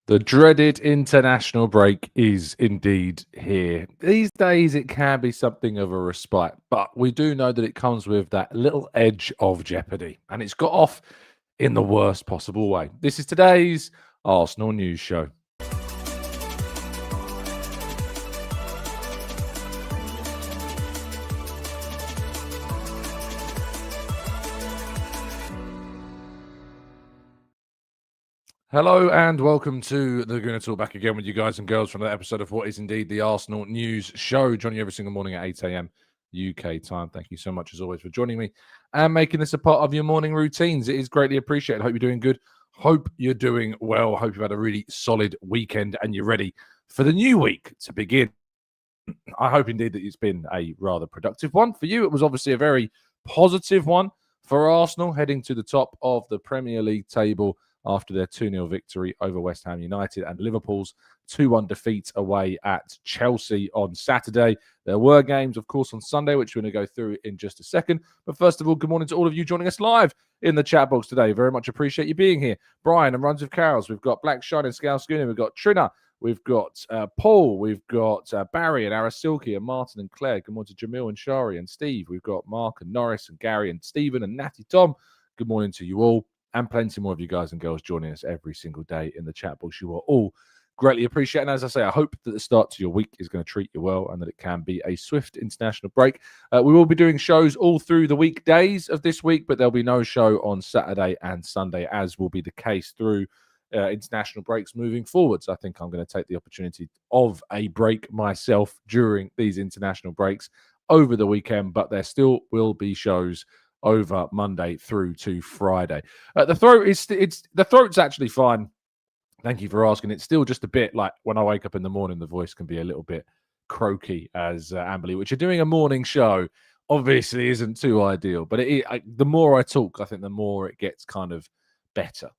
The dreaded international break is indeed here. These days, it can be something of a respite, but we do know that it comes with that little edge of jeopardy, and it's got off in the worst possible way. This is today's Arsenal News Show. Hello and welcome to the Gooner Talk, back again with you guys and girls from another episode of what is indeed the Arsenal News Show. Joining you every single morning at 8 a.m. UK time. Thank you so much as always for joining me and making this a part of your morning routines. It is greatly appreciated. Hope you're doing good. Hope you're doing well. Hope you've had a really solid weekend and you're ready for the new week to begin. I hope indeed that it's been a rather productive one for you. It was obviously a very positive one for Arsenal, heading to the top of the Premier League table after their 2-0 victory over West Ham United and Liverpool's 2-1 defeat away at Chelsea on Saturday. There were games, of course, on Sunday, which we're going to go through in just a second. But first of all, good morning to all of you joining us live in the chat box today. Very much appreciate you being here. Brian and Runs with Carols. We've got Black Shining Scout Schooner. We've got Trina. We've got Paul. We've got Barry and Arasilki and Martin and Claire. Good morning to Jamil and Shari and Steve. We've got Mark and Norris and Gary and Stephen and Natty Tom. Good morning to you all. And plenty more of you guys and girls joining us every single day in the chat box. You are all greatly appreciated. And as I say, I hope that the start to your week is going to treat you well and that it can be a swift international break. We will be doing shows all through the weekdays of this week, but there'll be no show on Saturday and Sunday, as will be the case through international breaks moving forwards. I think I'm going to take the opportunity of a break myself during these international breaks over the weekend, but there still will be shows over Monday through to Friday. The throat's actually fine. Thank you for asking. It's still just a bit like when I wake up in the morning, the voice can be a little bit croaky, as Amberley, which are doing a morning show, obviously isn't too ideal. But the more I talk, I think the more it gets kind of better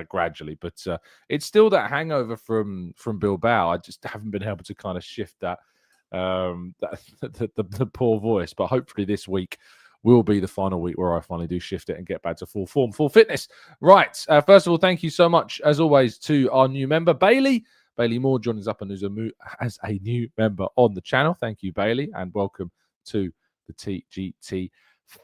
gradually. But it's still that hangover from Bilbao. I just haven't been able to kind of shift that the poor voice. But hopefully this week will be the final week where I finally do shift it and get back to full form, full fitness. Right. First of all, thank you so much, as always, to our new member, Bailey. Bailey Moore joining us up as a new member on the channel. Thank you, Bailey, and welcome to the TGT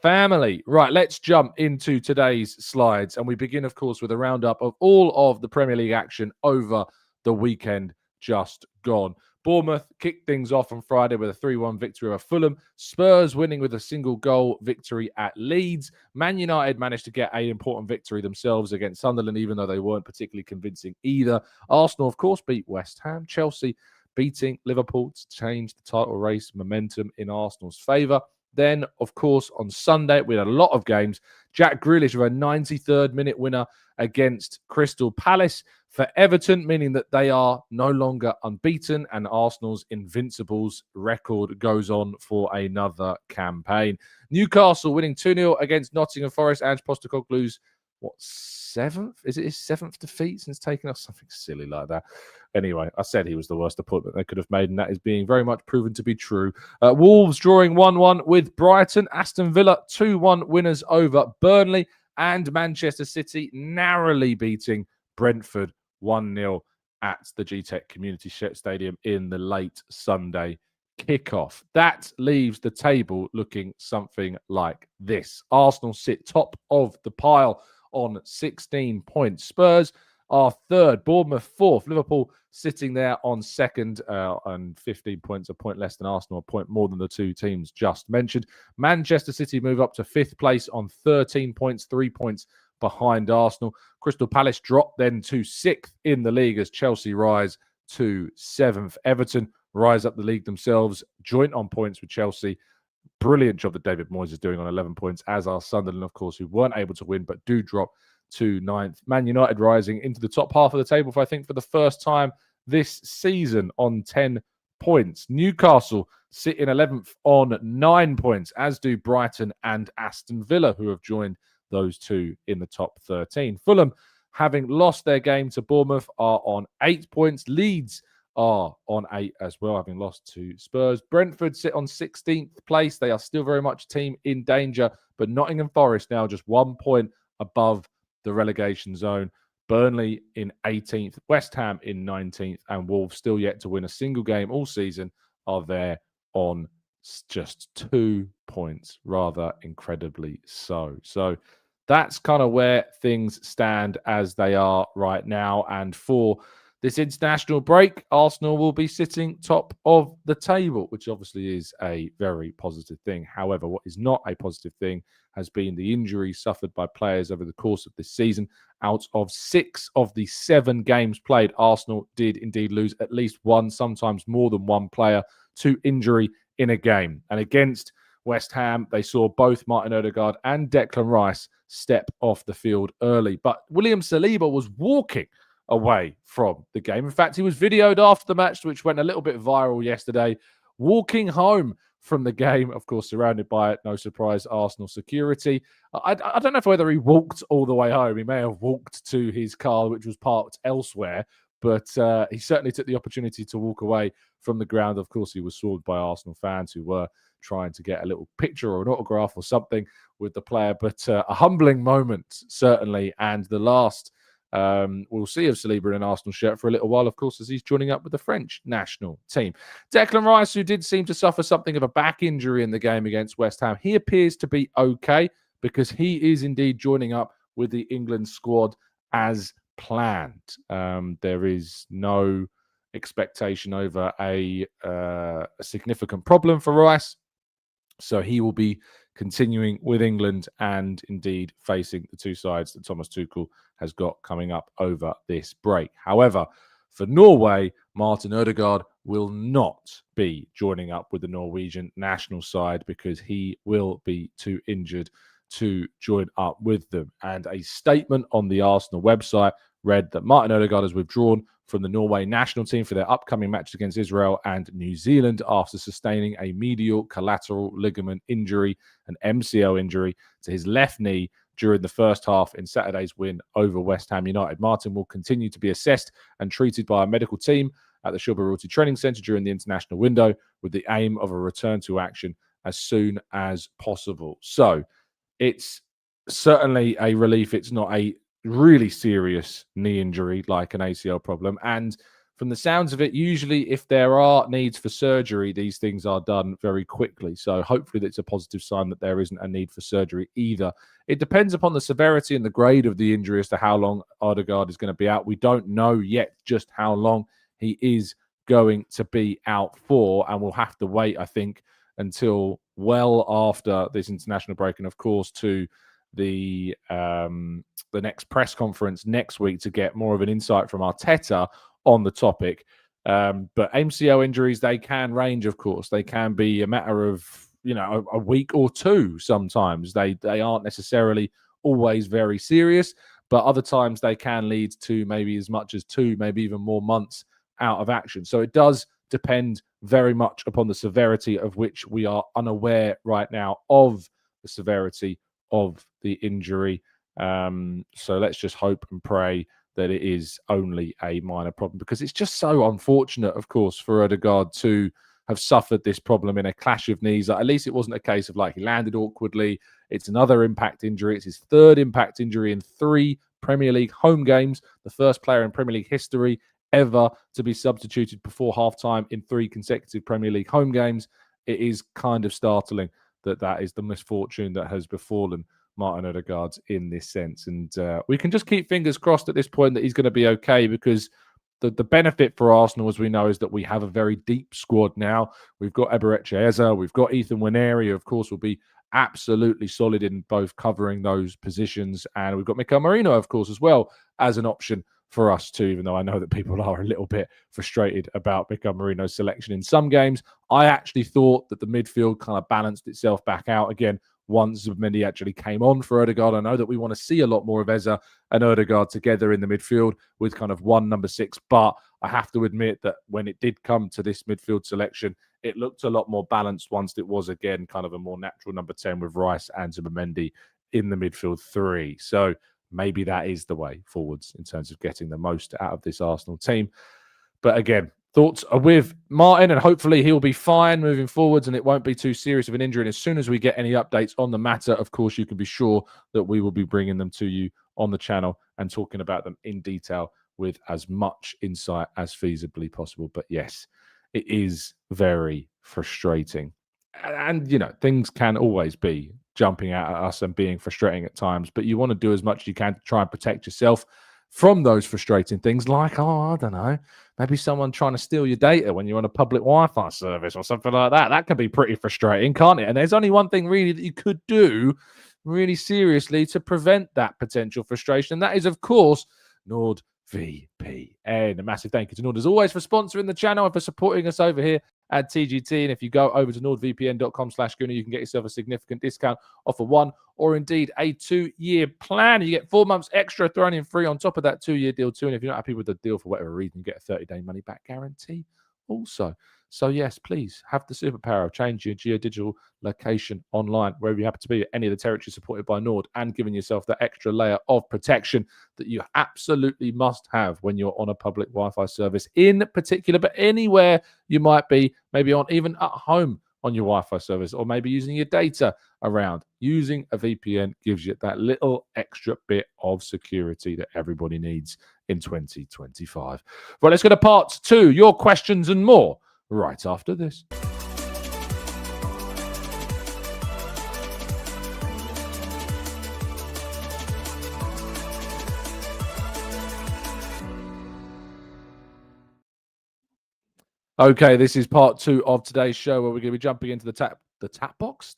family. Right, let's jump into today's slides. And we begin, of course, with a roundup of all of the Premier League action over the weekend just gone. Bournemouth kicked things off on Friday with a 3-1 victory over Fulham. Spurs winning with a single goal victory at Leeds. Man United managed to get an important victory themselves against Sunderland, even though they weren't particularly convincing either. Arsenal, of course, beat West Ham. Chelsea beating Liverpool to change the title race momentum in Arsenal's favour. Then, of course, on Sunday, we had a lot of games. Jack Grealish with a 93rd minute winner against Crystal Palace for Everton, meaning that they are no longer unbeaten and Arsenal's Invincibles record goes on for another campaign. Newcastle winning 2-0 against Nottingham Forest. Ange Postecoglou's, seventh? Is it his seventh defeat since taking off? Something silly like that. Anyway, I said he was the worst appointment they could have made, and that is being very much proven to be true. Wolves drawing 1-1 with Brighton. Aston Villa 2-1 winners over Burnley. And Manchester City narrowly beating Brentford 1-0 at the GTEC Community Stadium in the late Sunday kickoff. That leaves the table looking something like this. Arsenal sit top of the pile on 16 points. Spurs are third. Bournemouth fourth. Liverpool sitting there on second and 15 points, a point less than Arsenal, a point more than the two teams just mentioned. Manchester City move up to fifth place on 13 points, 3 points behind Arsenal. Crystal Palace drop then to sixth in the league as Chelsea rise to seventh. Everton rise up the league themselves, joint on points with Chelsea. Brilliant job that David Moyes is doing on 11 points, as are Sunderland, of course, who weren't able to win but do drop to ninth. Man United rising into the top half of the table for the first time this season on 10 points. Newcastle sit in 11th on 9 points, as do Brighton and Aston Villa, who have joined those two in the top 13. Fulham, having lost their game to Bournemouth, are on 8 points. Leeds are on 8 as well, having lost to Spurs. Brentford sit on 16th place. They are still very much a team in danger, but Nottingham Forest now just 1 point above the relegation zone. Burnley in 18th, West Ham in 19th, and Wolves, still yet to win a single game all season, are there on just 2 points, rather incredibly so. So that's kind of where things stand as they are right now. And for this international break, Arsenal will be sitting top of the table, which obviously is a very positive thing. However, what is not a positive thing has been the injuries suffered by players over the course of this season. Out of 6 of the 7 games played, Arsenal did indeed lose at least one, sometimes more than one player to injury in a game. And against West Ham, they saw both Martin Ødegaard and Declan Rice step off the field early. But William Saliba was walking away from the game. In fact, he was videoed after the match, which went a little bit viral yesterday, walking home from the game, of course, surrounded by, no surprise, Arsenal security. I don't know whether he walked all the way home. He may have walked to his car, which was parked elsewhere, but he certainly took the opportunity to walk away from the ground. Of course, he was swarmed by Arsenal fans who were trying to get a little picture or an autograph or something with the player, but a humbling moment, certainly, and the last we'll see of Saliba in an Arsenal shirt for a little while, of course, as he's joining up with the French national team. Declan Rice, who did seem to suffer something of a back injury in the game against West Ham, he appears to be okay because he is indeed joining up with the England squad as planned. There is no expectation over a significant problem for Rice, so he will be continuing with England and indeed facing the two sides that Thomas Tuchel has got coming up over this break. However, for Norway, Martin Ødegaard will not be joining up with the Norwegian national side because he will be too injured to join up with them. And a statement on the Arsenal website read that Martin Ødegaard has withdrawn from the Norway national team for their upcoming matches against Israel and New Zealand after sustaining a medial collateral ligament injury, an MCL injury, to his left knee during the first half in Saturday's win over West Ham United. Martin will continue to be assessed and treated by a medical team at the Shelby Training Centre during the international window with the aim of a return to action as soon as possible. So it's certainly a relief it's not a really serious knee injury like an ACL problem. And from the sounds of it, usually if there are needs for surgery, these things are done very quickly. So hopefully that's a positive sign that there isn't a need for surgery either. It depends upon the severity and the grade of the injury as to how long Ødegaard is going to be out. We don't know yet just how long he is going to be out for, and we'll have to wait, I think, until well after this international break, and of course to the next press conference next week to get more of an insight from Arteta on the topic. But MCL injuries, they can range, of course. They can be a matter of, a week or two sometimes. They aren't necessarily always very serious, but other times they can lead to maybe as much as 2, maybe even more months out of action. So it does depend very much upon the severity, of which we are unaware right now of the severity of the injury. So let's just hope and pray that it is only a minor problem, because it's just so unfortunate, of course, for Ødegaard to have suffered this problem in a clash of knees. At least it wasn't a case of like he landed awkwardly. It's another impact injury. It's his 3rd impact injury in 3 Premier League home games, the first player in Premier League history ever to be substituted before halftime in 3 consecutive Premier League home games. It is kind of startling that is the misfortune that has befallen Martin Ødegaard in this sense. And we can just keep fingers crossed at this point that he's going to be okay, because the benefit for Arsenal, as we know, is that we have a very deep squad now. We've got Eberechi Eze, we've got Ethan Nwaneri, who of course will be absolutely solid in both covering those positions. And we've got Mikel Merino, of course, as well as an option for us too, even though I know that people are a little bit frustrated about Mikel Merino's selection in some games. I actually thought that the midfield kind of balanced itself back out again once Mendy actually came on for Ødegaard. I know that we want to see a lot more of Eze and Ødegaard together in the midfield with kind of one number 6, but I have to admit that when it did come to this midfield selection, it looked a lot more balanced once it was again kind of a more natural number 10 with Rice and Mendy in the midfield 3. So maybe that is the way forwards in terms of getting the most out of this Arsenal team. But again, thoughts are with Martin, and hopefully he'll be fine moving forwards and it won't be too serious of an injury. And as soon as we get any updates on the matter, of course, you can be sure that we will be bringing them to you on the channel and talking about them in detail with as much insight as feasibly possible. But yes, it is very frustrating. And, things can always be jumping out at us and being frustrating at times, but you want to do as much as you can to try and protect yourself from those frustrating things like, I don't know, maybe someone trying to steal your data when you're on a public Wi-Fi service or something like that. That can be pretty frustrating, can't it? And there's only one thing really that you could do really seriously to prevent that potential frustration. And that is, of course, NordVPN. A massive thank you to Nord, as always, for sponsoring the channel and for supporting us over here at TGT. And if you go over to nordvpn.com/Gooner, you can get yourself a significant discount off a 1 or indeed a 2-year plan. You get 4 months extra thrown in free on top of that 2-year deal too. And if you're not happy with the deal for whatever reason, you get a 30-day money-back guarantee also. So yes, please have the superpower of changing your geodigital location online, wherever you happen to be, any of the territories supported by Nord, and giving yourself that extra layer of protection that you absolutely must have when you're on a public Wi-Fi service in particular, but anywhere you might be, maybe on even at home on your Wi-Fi service, or maybe using your data around. Using a VPN gives you that little extra bit of security that everybody needs in 2025. Well, let's go to part 2, your questions and more, right after this. Okay, this is part 2 of today's show, where we're going to be jumping into the chat box.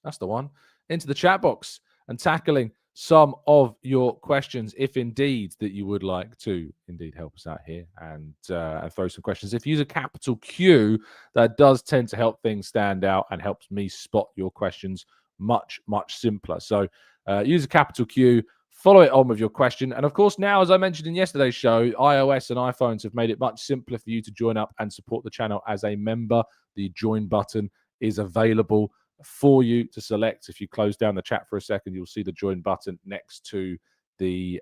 That's the one. Into the chat box and tackling some of your questions, if indeed that you would like to indeed help us out here and throw some questions. If you use a capital Q, that does tend to help things stand out and helps me spot your questions much, much simpler. So use a capital Q, follow it on with your question. And of course, now, as I mentioned in yesterday's show, iOS and iPhones have made it much simpler for you to join up and support the channel as a member. The join button is available for you to select. If you close down the chat for a second, you'll see the join button next to the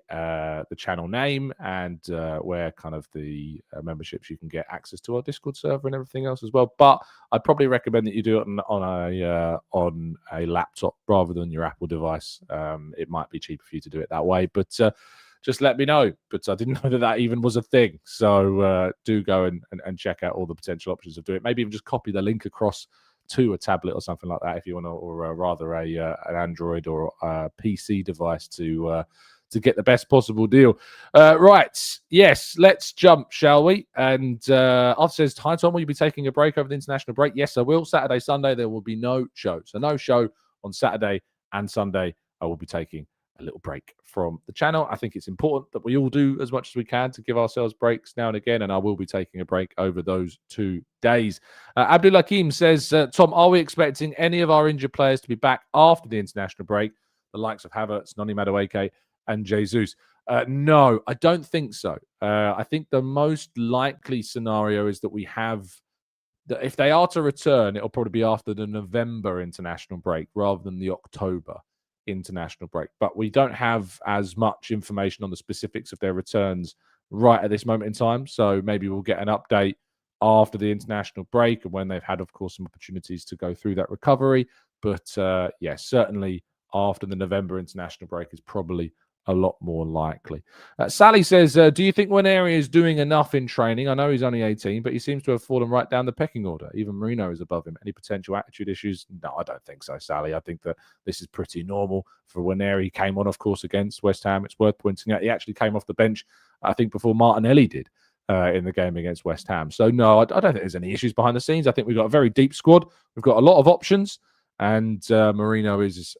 channel name, and where kind of the memberships you can get access to our Discord server and everything else as well. But I'd probably recommend that you do it on a laptop rather than your Apple device. It might be cheaper for you to do it that way, but just let me know. But I didn't know that even was a thing. So do go and check out all the potential options of doing it. Maybe even just copy the link across to a tablet or something like that if you want to, or rather an Android or a PC device to get the best possible deal. Right, yes, let's jump, shall we? And Arthur says, hi Tom, will you be taking a break over the international break? Yes, I will. Saturday, Sunday, there will be no show. So no show on Saturday and Sunday. I will be taking a little break from the channel. I think it's important that we all do as much as we can to give ourselves breaks now and again, and I will be taking a break over those 2 days. Abdul Hakim says, Tom, are we expecting any of our injured players to be back after the international break? The likes of Havertz, Noni Madueke, and Jesus. No, I don't think so. I think the most likely scenario is that we have, that if they are to return, it'll probably be after the November international break rather than the October international break. But we don't have as much information on the specifics of their returns right at this moment in time. So maybe we'll get an update after the international break and when they've had, of course, some opportunities to go through that recovery. But yeah, certainly after the November international break is probably a lot more likely. Sally says, do you think Nwaneri is doing enough in training? I know he's only 18, but he seems to have fallen right down the pecking order. Even Marino is above him. Any potential attitude issues? No, I don't think so, Sally. I think that this is pretty normal for Nwaneri. He came on, of course, against West Ham. It's worth pointing out he actually came off the bench, I think, before Martinelli did in the game against West Ham. So no, I don't think there's any issues behind the scenes. I think we've got a very deep squad. We've got a lot of options, and Marino is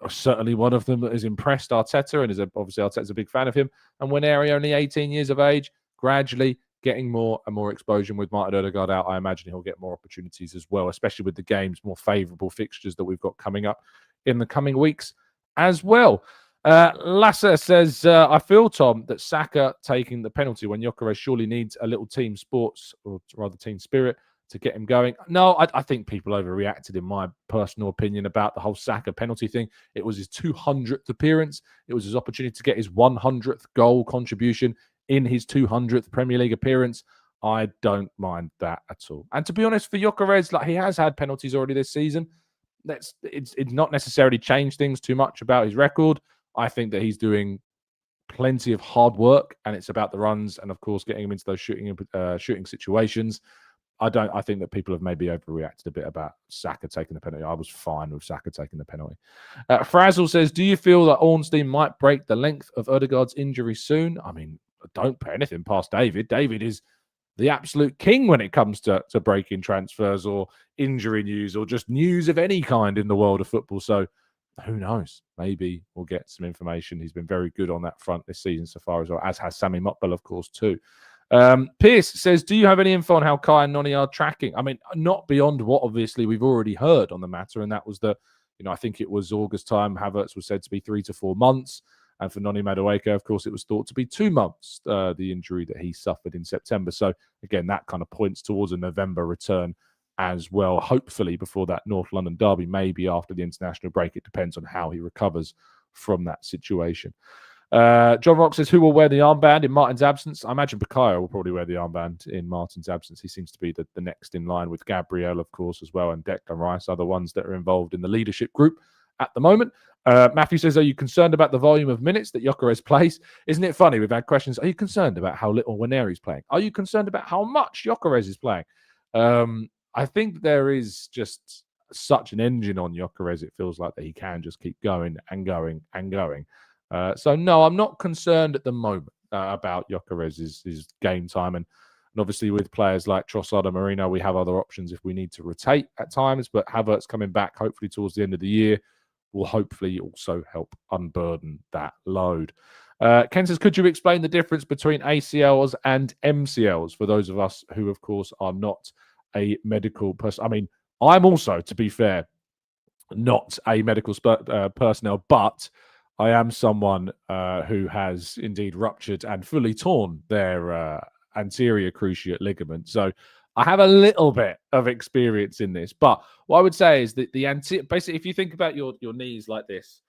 certainly one of them that has impressed Arteta, and is obviously Arteta's a big fan of him. And Nwaneri, only 18 years of age, gradually getting more and more exposure. With Martin Ødegaard out, I imagine he'll get more opportunities as well, especially with the game's more favourable fixtures that we've got coming up in the coming weeks as well. Lasser says, I feel, Tom, that Saka taking the penalty when Gyökeres surely needs a little team sports, or rather team spirit, to get him going. No, I think people overreacted, in my personal opinion, about the whole Saka penalty thing. It was his 200th appearance. It was his opportunity to get his 100th goal contribution in his 200th Premier League appearance. I don't mind that at all. And to be honest, for Gyökeres, like, he has had penalties already this season. It's not necessarily changed things too much about his record. I think that he's doing plenty of hard work, and it's about the runs and, of course, getting him into those shooting situations. I think that people have maybe overreacted a bit about Saka taking the penalty. I was fine with Saka taking the penalty. Frazzle says, do you feel that Ornstein might break the length of Ødegaard's injury soon? I mean, don't put anything past David. David is the absolute king when it comes to breaking transfers or injury news or just news of any kind in the world of football. So who knows? Maybe we'll get some information. He's been very good on that front this season so far, as has Sami Mokbel, of course, too. Pierce says, do you have any info on how Kai and Noni are tracking? I mean, not beyond what obviously we've already heard on the matter, and that was that, I think it was August time, Havertz was said to be 3 to 4 months, and for Noni Madueke, of course, it was thought to be 2 months, the injury that he suffered in September. So again, that kind of points towards a November return as well, hopefully before that North London derby, maybe after the international break. It depends on how he recovers from that situation. John Rock says, who will wear the armband in Martin's absence? I imagine Bukayo will probably wear the armband in Martin's absence. He seems to be the next in line, with Gabriel, of course, as well, and Declan Rice are the ones that are involved in the leadership group at the moment. Matthew says, are you concerned about the volume of minutes that Gyökeres plays? Isn't it funny? We've had questions. Are you concerned about how little Nwaneri's playing? Are you concerned about how much Gyökeres is playing? I think there is just such an engine on Gyökeres. It feels like that he can just keep going and going and going. So no, I'm not concerned at the moment about Gyökeres' game time, and obviously with players like Trossard and Marino, we have other options if we need to rotate at times. But Havertz coming back, hopefully towards the end of the year, will hopefully also help unburden that load. Ken says, could you explain the difference between ACLs and MCLs for those of us who, of course, are not a medical person? I mean, I'm also, to be fair, not a medical personnel, but I am someone who has indeed ruptured and fully torn their anterior cruciate ligament. So I have a little bit of experience in this. But what I would say is that basically, if you think about your knees like this,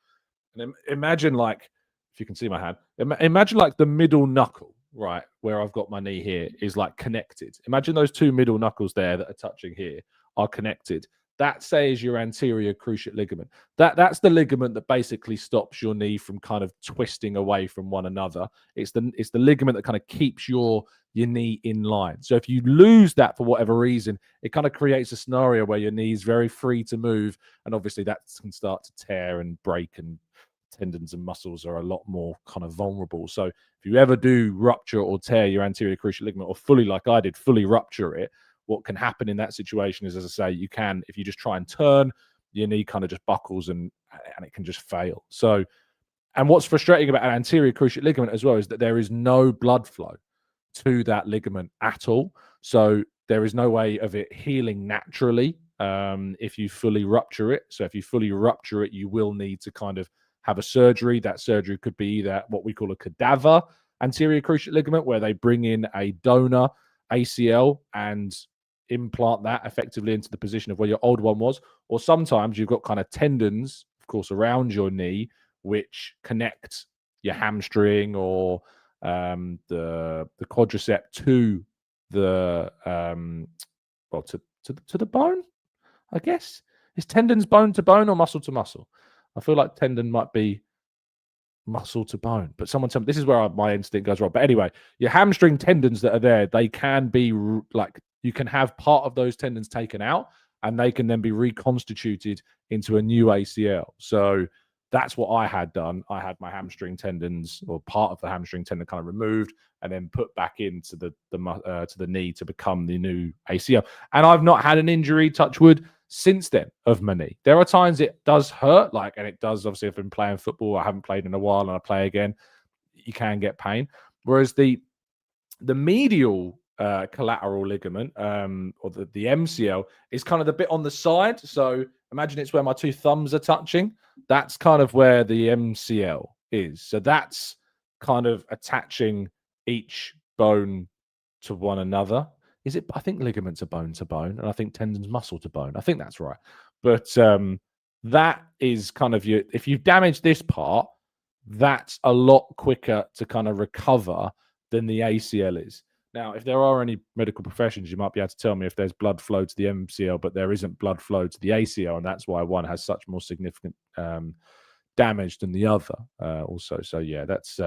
and imagine, like, if you can see my hand, imagine like the middle knuckle, right, where I've got my knee here, is like connected. Imagine those two middle knuckles there that are touching here are connected. That says your anterior cruciate ligament. That's the ligament that basically stops your knee from kind of twisting away from one another. It's the ligament that kind of keeps your knee in line. So if you lose that for whatever reason, it kind of creates a scenario where your knee is very free to move, and obviously that can start to tear and break, and tendons and muscles are a lot more kind of vulnerable. So if you ever do rupture or tear your anterior cruciate ligament, or fully, like I did, fully rupture it, what can happen in that situation is, as I say, you can, if you just try and turn, your knee kind of just buckles and it can just fail. So, and what's frustrating about an anterior cruciate ligament as well is that there is no blood flow to that ligament at all. So there is no way of it healing naturally if you fully rupture it. So if you fully rupture it, you will need to kind of have a surgery. That surgery could be either what we call a cadaver anterior cruciate ligament, where they bring in a donor ACL and implant that effectively into the position of where your old one was. Or sometimes you've got kind of tendons, of course, around your knee, which connect your hamstring or the quadricep to the to the bone, I guess. Is tendons bone to bone or muscle to muscle? I feel like tendon might be muscle to bone, but someone tell me, this is where my instinct goes wrong. But anyway, your hamstring tendons that are there, they can be like, you can have part of those tendons taken out, and they can then be reconstituted into a new ACL. So that's what I had done. I had my hamstring tendons, or part of the hamstring tendon, kind of removed and then put back into the knee to become the new ACL. And I've not had an injury, touch wood, since then of my knee. There are times it does hurt, and it does, obviously, if I'm playing football, I haven't played in a while and I play again, you can get pain. Whereas the medial collateral ligament, or the MCL, is kind of the bit on the side. So imagine it's where my two thumbs are touching. That's kind of where the MCL is. So that's kind of attaching each bone to one another. Is it? I think ligaments are bone to bone, and I think tendons muscle to bone. I think that's right. But that is kind of if you've damaged this part, that's a lot quicker to kind of recover than the ACL is. Now, if there are any medical professions, you might be able to tell me if there's blood flow to the MCL, but there isn't blood flow to the ACL, and that's why one has such more significant damaged than the other also. So yeah, that's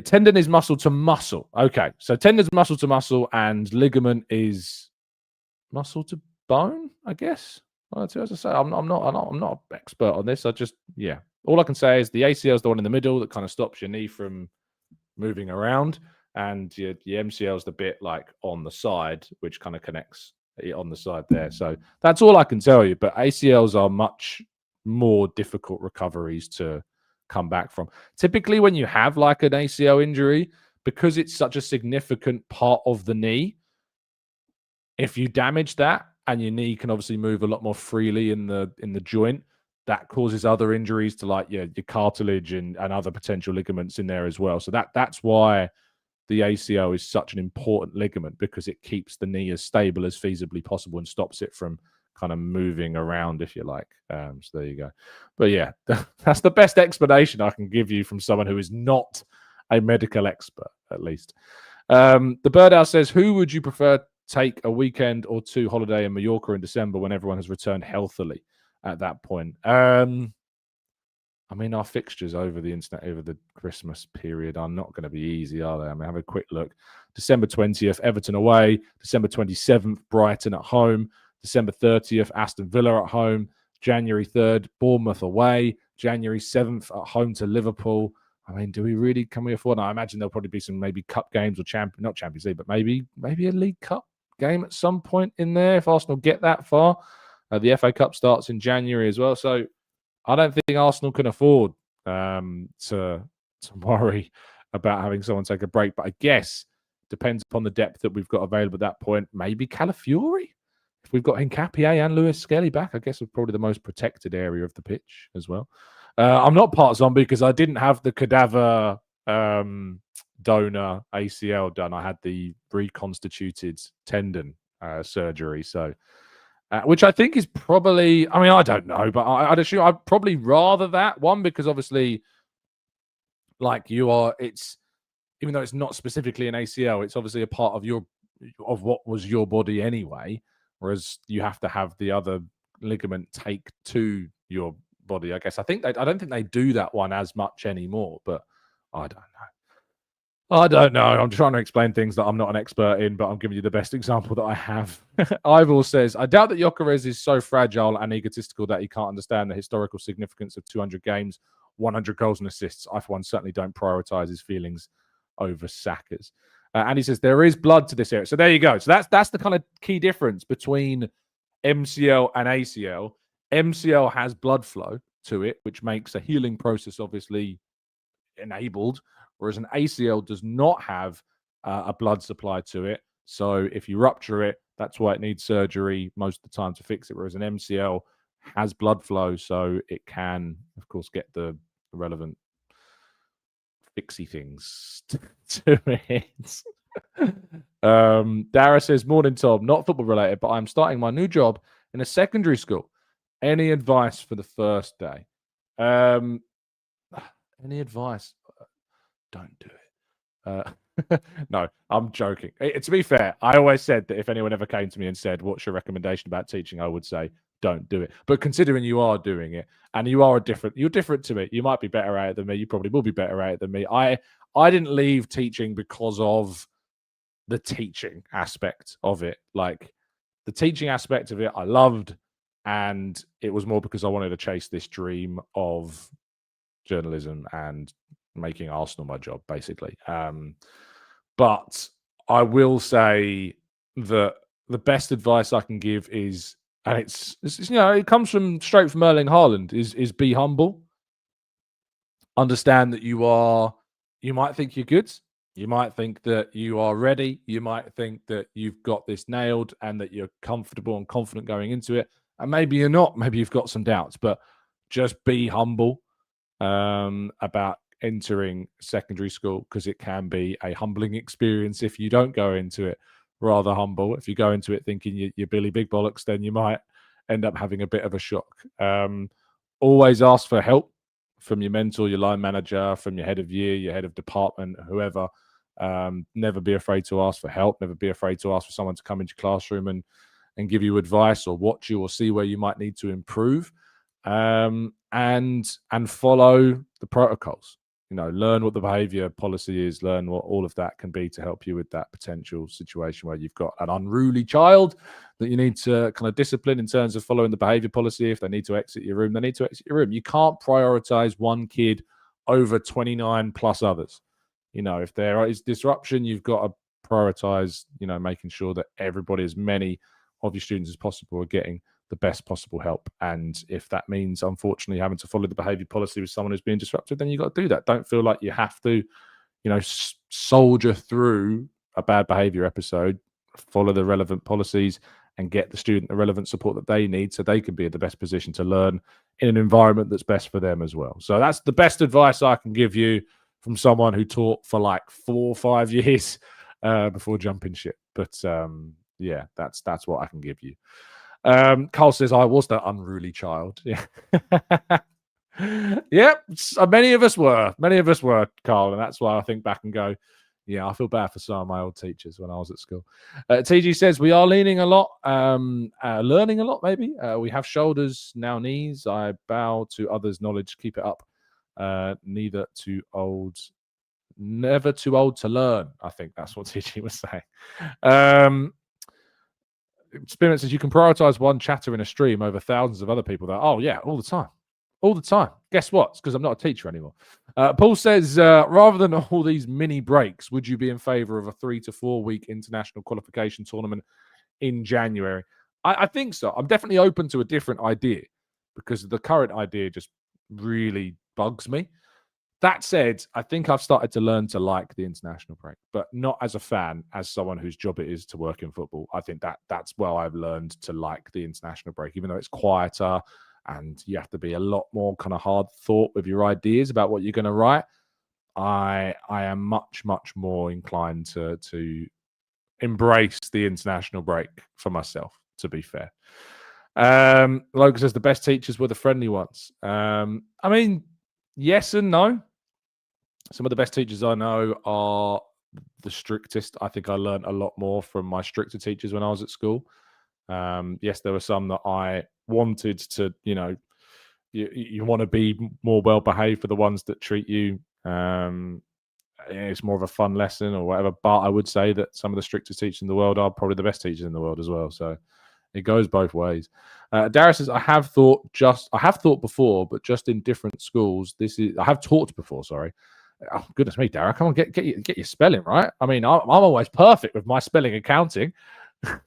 tendon is muscle to muscle. Okay, so tendon's muscle to muscle, and ligament is muscle to bone, I guess. As I say, I'm not an expert on this. All I can say is the ACL is the one in the middle that kind of stops your knee from moving around, and your MCL is the bit like on the side, which kind of connects on the side there. So that's all I can tell you. But ACLs are much more difficult recoveries to come back from. Typically, when you have like an ACL injury, because it's such a significant part of the knee, if you damage that, and your knee can obviously move a lot more freely in the joint, that causes other injuries to like your cartilage and other potential ligaments in there as well. So that's why the ACL is such an important ligament, because it keeps the knee as stable as feasibly possible and stops it from kind of moving around, if you like. So there you go. But yeah, that's the best explanation I can give you from someone who is not a medical expert, at least. The Birdhouse says, who would you prefer take a weekend or two holiday in Mallorca in December when everyone has returned healthily at that point? I mean, our fixtures over the internet over the Christmas period are not going to be easy, are they? I mean, have a quick look. December 20th, Everton away. December 27th, Brighton at home. December 30th, Aston Villa at home. January 3rd, Bournemouth away. January 7th, at home to Liverpool. I mean, can we afford? I imagine there'll probably be some maybe cup games or not Champions League, but maybe a League Cup game at some point in there if Arsenal get that far. The FA Cup starts in January as well, so I don't think Arsenal can afford to worry about having someone take a break. But I guess depends upon the depth that we've got available at that point. Maybe Calafiori, if we've got Hincapié and Lewis Skelly back, I guess it's probably the most protected area of the pitch as well. I'm not part zombie because I didn't have the cadaver donor ACL done. I had the reconstituted tendon surgery. So, which I think is probably, I mean, I don't know, but I'd assume I'd probably rather that one, because obviously, like even though it's not specifically an ACL, it's obviously a part of what was your body anyway. Whereas you have to have the other ligament take to your body, I guess. I don't think they do that one as much anymore, but I don't know. I'm trying to explain things that I'm not an expert in, but I'm giving you the best example that I have. Ivor says, I doubt that Gyökeres is so fragile and egotistical that he can't understand the historical significance of 200 games, 100 goals and assists. I, for one, certainly don't prioritize his feelings over Saka's. And he says, there is blood to this area. So there you go. So that's the kind of key difference between MCL and ACL. MCL has blood flow to it, which makes a healing process obviously enabled, whereas an ACL does not have a blood supply to it. So if you rupture it, that's why it needs surgery most of the time to fix it, whereas an MCL has blood flow, so it can, of course, get the relevant fixy things to it. Dara says, morning, Tom. Not football related, but I'm starting my new job in a secondary school. Any advice for the first day? Any advice? Don't do it. No, I'm joking. To be fair, I always said that if anyone ever came to me and said, what's your recommendation about teaching? I would say, don't do it. But considering you are doing it and you're different to me, you might be better at it than me. You probably will be better at it than me. I didn't leave teaching because of the teaching aspect of it. Like, the teaching aspect of it, I loved, and it was more because I wanted to chase this dream of journalism and making Arsenal my job, basically. But I will say that the best advice I can give is, and it's it comes straight from Erling Haaland, is be humble. Understand that you might think you're good. You might think that you are ready. You might think that you've got this nailed and that you're comfortable and confident going into it. And maybe you're not. Maybe you've got some doubts, but just be humble about entering secondary school, because it can be a humbling experience if you don't go into it rather humble. If you go into it thinking you're Billy Big Bollocks, then you might end up having a bit of a shock. Always ask for help from your mentor, your line manager, from your head of year, your head of department, whoever. Never be afraid to ask for help. Never be afraid to ask for someone to come into your classroom and give you advice or watch you or see where you might need to improve. And and follow the protocols. Learn what the behavior policy is, learn what all of that can be to help you with that potential situation where you've got an unruly child that you need to kind of discipline in terms of following the behavior policy. If they need to exit your room, they need to exit your room. You can't prioritize one kid over 29 plus others. If there is disruption, you've got to prioritize, making sure that everybody, as many of your students as possible, are getting the best possible help. And if that means, unfortunately, having to follow the behavior policy with someone who's being disruptive, then you've got to do that. Don't feel like you have to, soldier through a bad behavior episode, follow the relevant policies and get the student the relevant support that they need so they can be in the best position to learn in an environment that's best for them as well. So that's the best advice I can give you from someone who taught for like 4 or 5 years before jumping ship. But yeah, that's what I can give you. Carl says, I was that unruly child. Yeah. Yep. Many of us were, Carl. And that's why I think back and go, yeah, I feel bad for some of my old teachers when I was at school. TG says, we are leaning a lot, learning a lot, maybe. We have shoulders, now knees. I bow to others' knowledge. Keep it up. Never too old to learn. I think that's what TG was saying. Spirit says you can prioritize one chatter in a stream over thousands of other people. Oh yeah, all the time. Guess what? It's because I'm not a teacher anymore. Paul says, rather than all these mini breaks, would you be in favor of a 3 to 4 week international qualification tournament in January? I think so. I'm definitely open to a different idea because the current idea just really bugs me. That said, I think I've started to learn to like the international break, but not as a fan, as someone whose job it is to work in football. I think that's where I've learned to like the international break, even though it's quieter and you have to be a lot more kind of hard thought with your ideas about what you're going to write. I am much, much more inclined to embrace the international break for myself, to be fair. Logan says the best teachers were the friendly ones. I mean, yes and no. Some of the best teachers I know are the strictest. I think I learned a lot more from my stricter teachers when I was at school. Yes, there were some that I wanted to, you want to be more well-behaved for the ones that treat you. It's more of a fun lesson or whatever. But I would say that some of the strictest teachers in the world are probably the best teachers in the world as well. So it goes both ways. Darius says, I have thought before, but just in different schools. I have taught before, sorry. Oh, goodness me, Dara, come on, get your spelling right. I mean, I'm always perfect with my spelling and counting.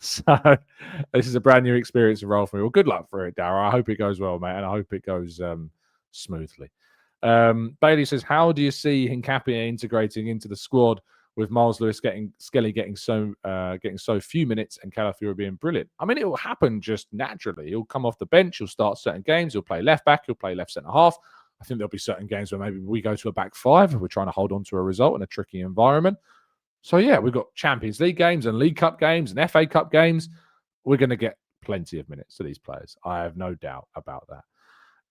So this is a brand new experience and role for me. Well, good luck for it, Dara. I hope it goes well, mate, and I hope it goes smoothly. Bailey says, how do you see Hincapie integrating into the squad with Miles Lewis Skelly getting so few minutes and Calafiori being brilliant? I mean, it will happen just naturally. He'll come off the bench. He'll start certain games. He'll play left back. He'll play left centre half. I think there'll be certain games where maybe we go to a back five if we're trying to hold on to a result in a tricky environment. So, yeah, we've got Champions League games and League Cup games and FA Cup games. We're going to get plenty of minutes to these players. I have no doubt about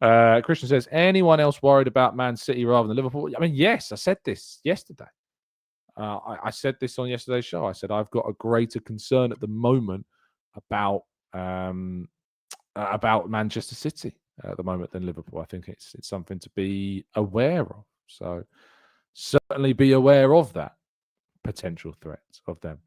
that. Christian says, anyone else worried about Man City rather than Liverpool? I mean, yes, I said this yesterday. I said this on yesterday's show. I said I've got a greater concern at the moment about Manchester City at the moment than Liverpool. I think it's something to be aware of. So certainly be aware of that potential threat of them.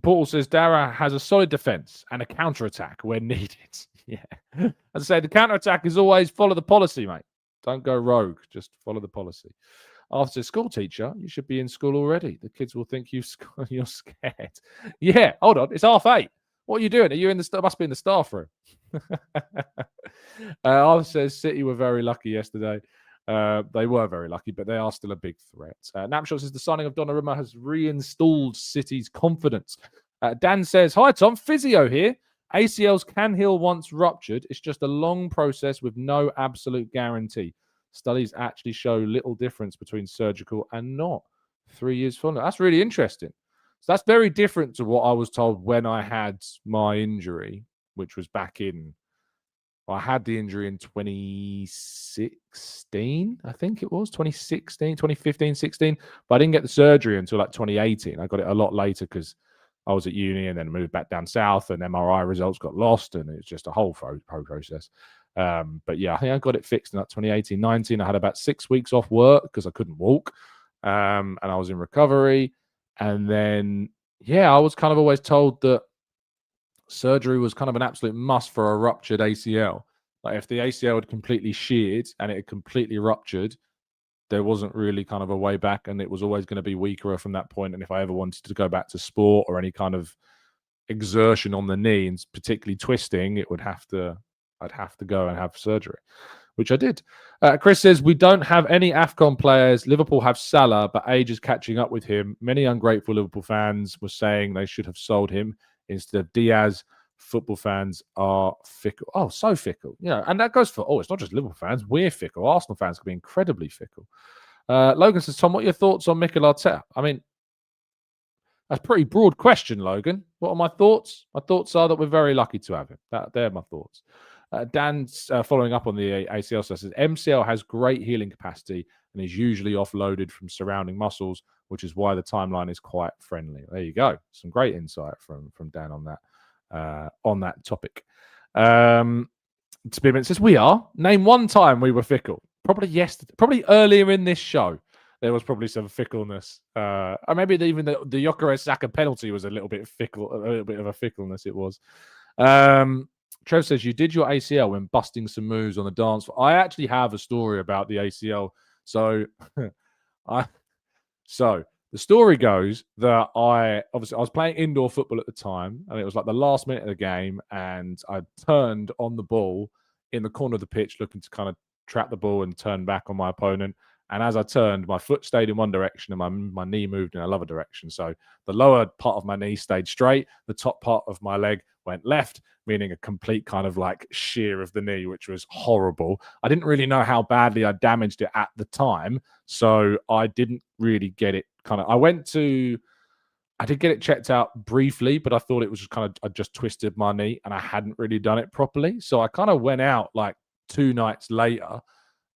Paul says Dara has a solid defense and a counter-attack when needed. Yeah. As I say, the counter-attack is always follow the policy, mate. Don't go rogue. Just follow the policy. After school teacher, you should be in school already. The kids will think you're scared. Yeah, hold on. It's 8:30. What are you doing? Are you in the must be in the staff room? Arthur says City were very lucky yesterday. They were very lucky, but they are still a big threat. Knapshot says the signing of Donnarumma has reinstalled City's confidence. Dan says, hi Tom, physio here. ACLs can heal once ruptured. It's just a long process with no absolute guarantee. Studies actually show little difference between surgical and not. 3 years from now. That's really interesting. So that's very different to what I was told when I had my injury, which was back in, I had the injury in 2016, I think it was, 2015, 16. But I didn't get the surgery until like 2018. I got it a lot later because I was at uni and then moved back down south and MRI results got lost and it's just a whole process. But yeah, I think I got it fixed in like 2018-19. I had about 6 weeks off work because I couldn't walk, and I was in recovery. And then, yeah, I was kind of always told that surgery was kind of an absolute must for a ruptured ACL. Like if the ACL had completely sheared and it had completely ruptured, there wasn't really kind of a way back, and it was always going to be weaker from that point. And if I ever wanted to go back to sport or any kind of exertion on the knee, and particularly twisting, I'd have to go and have surgery, which I did. Chris says, we don't have any AFCON players. Liverpool have Salah, but age is catching up with him. Many ungrateful Liverpool fans were saying they should have sold him instead of Diaz. Football fans are fickle. Oh, so fickle. And that goes for, it's not just Liverpool fans. We're fickle. Arsenal fans can be incredibly fickle. Logan says, Tom, what are your thoughts on Mikel Arteta? I mean, that's a pretty broad question, Logan. What are my thoughts? My thoughts are that we're very lucky to have him. They're my thoughts. Dan's following up on the ACL says, MCL has great healing capacity and is usually offloaded from surrounding muscles, which is why the timeline is quite friendly. There you go. Some great insight from Dan on that topic. Spearmint says, we are. Name one time we were fickle. Probably yesterday. Probably earlier in this show. There was probably some fickleness. Or maybe even the Gyökeres Saka penalty was a little bit fickle, a little bit of a fickleness it was. Trev says, you did your ACL when busting some moves on the dance floor. I actually have a story about the ACL. So, the story goes that I was playing indoor football at the time, and it was like the last minute of the game, and I turned on the ball in the corner of the pitch, looking to kind of trap the ball and turn back on my opponent. And as I turned, my foot stayed in one direction and my knee moved in another direction. So the lower part of my knee stayed straight. The top part of my leg went left, meaning a complete kind of like shear of the knee, which was horrible. I didn't really know how badly I damaged it at the time. So I didn't really get it I did get it checked out briefly, but I thought it was just I just twisted my knee and I hadn't really done it properly. So I kind of went out like 2 nights later.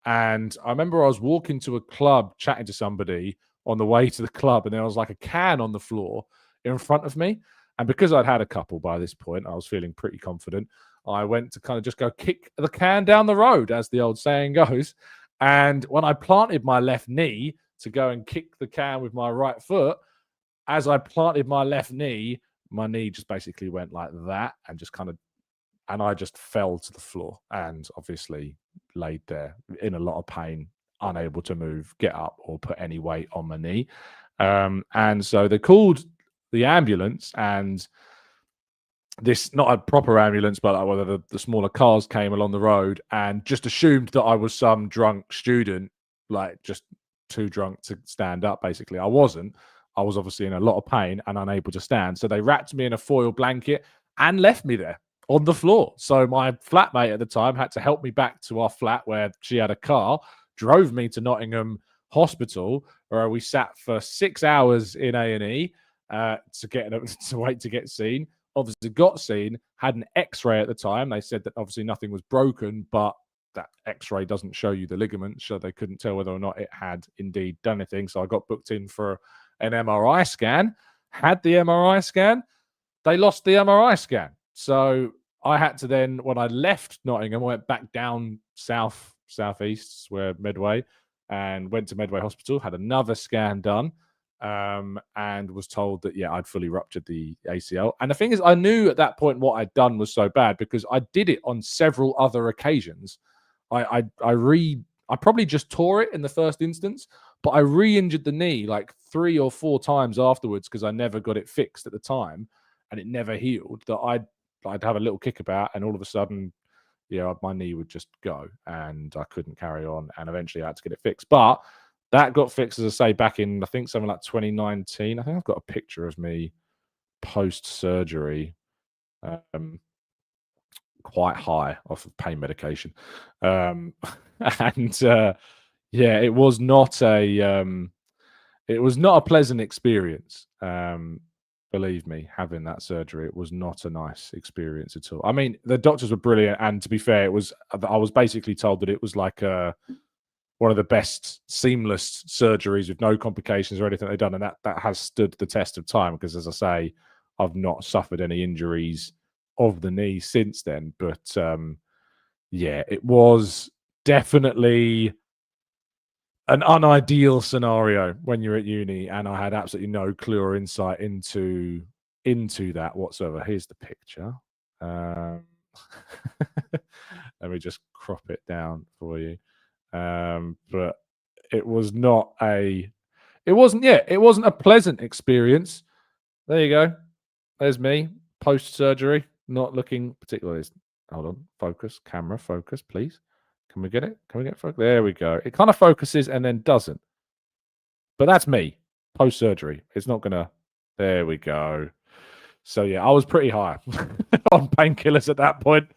And I remember I was walking to a club chatting to somebody on the way to the club, and there was like a can on the floor in front of me. And because I'd had a couple by this point, I was feeling pretty confident. I went to kind of just go kick the can down the road, as the old saying goes. And when I planted my left knee to go and kick the can with my right foot, as I planted my left knee, my knee just basically went like that and and I just fell to the floor and obviously laid there in a lot of pain, unable to move, get up, or put any weight on my knee. And so they called the ambulance, and this, not a proper ambulance, but whether the smaller cars came along the road and just assumed that I was some drunk student, like just too drunk to stand up, basically. I wasn't. I was obviously in a lot of pain and unable to stand. So they wrapped me in a foil blanket and left me there on the floor. So my flatmate at the time had to help me back to our flat where she had a car, drove me to Nottingham Hospital, where we sat for 6 hours in A&E to wait to get seen. Obviously got seen, had an X-ray at the time. They said that obviously nothing was broken, but that X-ray doesn't show you the ligaments, so they couldn't tell whether or not it had indeed done anything. So I got booked in for an MRI scan, had the MRI scan. They lost the MRI scan. So I had to then, when I left Nottingham, I went back down southeast, where Medway, and went to Medway Hospital, had another scan done, and was told that, yeah, I'd fully ruptured the ACL. And the thing is, I knew at that point what I'd done was so bad because I did it on several other occasions. I probably just tore it in the first instance, but I re-injured the knee like 3 or 4 times afterwards because I never got it fixed at the time, and it never healed. That I'd have a little kickabout, and all of a sudden, my knee would just go, and I couldn't carry on, and eventually I had to get it fixed. But that got fixed, as I say, back in, I think, something like 2019. I think I've got a picture of me post-surgery, quite high off of pain medication. And it was not a pleasant experience. Believe me, having that surgery, it was not a nice experience at all. I mean, the doctors were brilliant, and to be fair, I was basically told that it was like one of the best seamless surgeries with no complications or anything they've done, and that has stood the test of time because, as I say, I've not suffered any injuries of the knee since then. But yeah, it was definitely an unideal scenario when you're at uni, and I had absolutely no clue or insight into that whatsoever. Here's the picture. Let me just crop it down for you. But it was not a, it wasn't a pleasant experience. There you go. There's me post surgery, not looking particularly. Hold on, focus, camera, focus, please. Can we get it? Can we get focus? There we go. It kind of focuses and then doesn't. But that's me post surgery. It's not gonna. There we go. So yeah, I was pretty high on painkillers at that point,